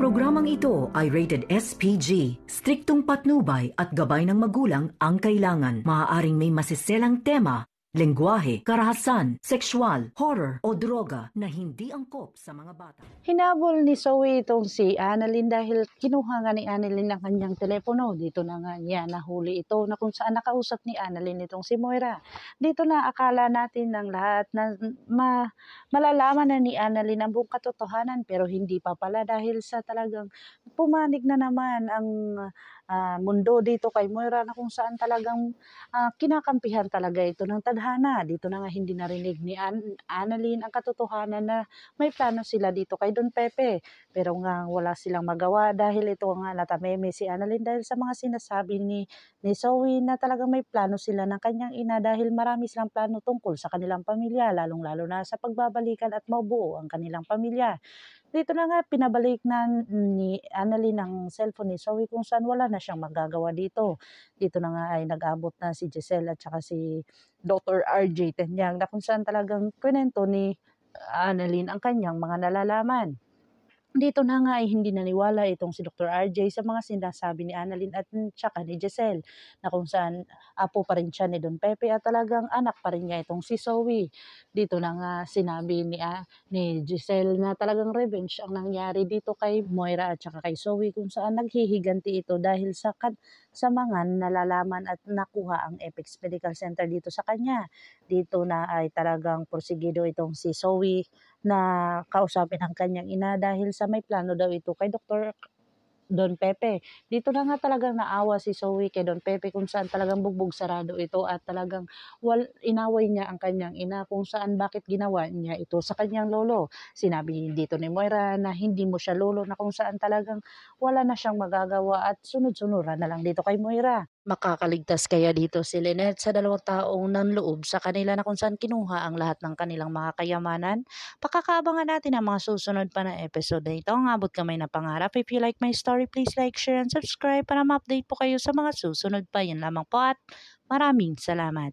programang ito ay rated SPG. Striktong patnubay at gabay ng magulang ang kailangan. Maaaring may masiselang tema, lengguwahe, karahasan, sexual, horror o droga na hindi angkop sa mga bata. Hinabol ni Zoe itong si Annalyn dahil kinuha nga ni Annalyn ang kanyang telepono. Dito na nga niya nahuli ito na kung saan nakausap ni Annalyn itong si Moira. Dito na akala natin ng lahat na malalaman na ni Annalyn ang buong katotohanan, pero hindi pa pala dahil sa talagang pumanig na naman ang mundo dito kay Moira na kung saan talagang kinakampihan talaga ito ng tadhana. Dito na nga hindi narinig ni Annalyn ang katotohanan na may plano sila dito kay Don Pepe. Pero nga wala silang magawa dahil ito nga natameme si Annalyn dahil sa mga sinasabi ni Zoe na talagang may plano sila ng kanyang ina dahil marami silang plano tungkol sa kanilang pamilya, lalong-lalo na sa pagbabalikan at mabuo ang kanilang pamilya. Dito na nga pinabalik na ni Annalyn ang cellphone ni Zoe kung saan wala na siyang magagawa dito. Dito na nga ay nag-abot na si Giselle at saka si Dr. RJ Tenyang na kung saan talagang kwento ni Annalyn ang kanyang mga nalalaman. Dito na nga ay hindi naniwala itong si Dr. RJ sa mga sinasabi ni Annalyn at saka ni Giselle na kung saan apo pa rin siya ni Don Pepe at talagang anak pa rin niya itong si Zoe. Dito na nga sinabi ni Giselle na talagang revenge ang nangyari dito kay Moira at saka kay Zoe kung saan naghihiganti ito dahil sa mga nalalaman at nakuha ang Apex Medical Center dito sa kanya. Dito na ay talagang porsigido itong si Zoe na kausapin ang kanyang ina dahil sa may plano daw ito kay Dr. Don Pepe. Dito na nga talagang naawa si Zoe kay Don Pepe kung saan talagang bugbog sarado ito at talagang inaway niya ang kanyang ina kung saan bakit ginawa niya ito sa kanyang lolo. Sinabi dito ni Moira na hindi mo siya lolo na kung saan talagang wala na siyang magagawa at sunod-sunuran na lang dito kay Moira. Makakaligtas kaya dito si Lynette sa dalawang taong nanloob sa kanila na kung saan kinuha ang lahat ng kanilang mga kayamanan? Pakakaabangan natin ang mga susunod pa na episode na ito. Ang abot kamay na pangarap. If you like my story, please like, share, and subscribe para ma-update po kayo sa mga susunod pa. Yan lamang po at maraming salamat.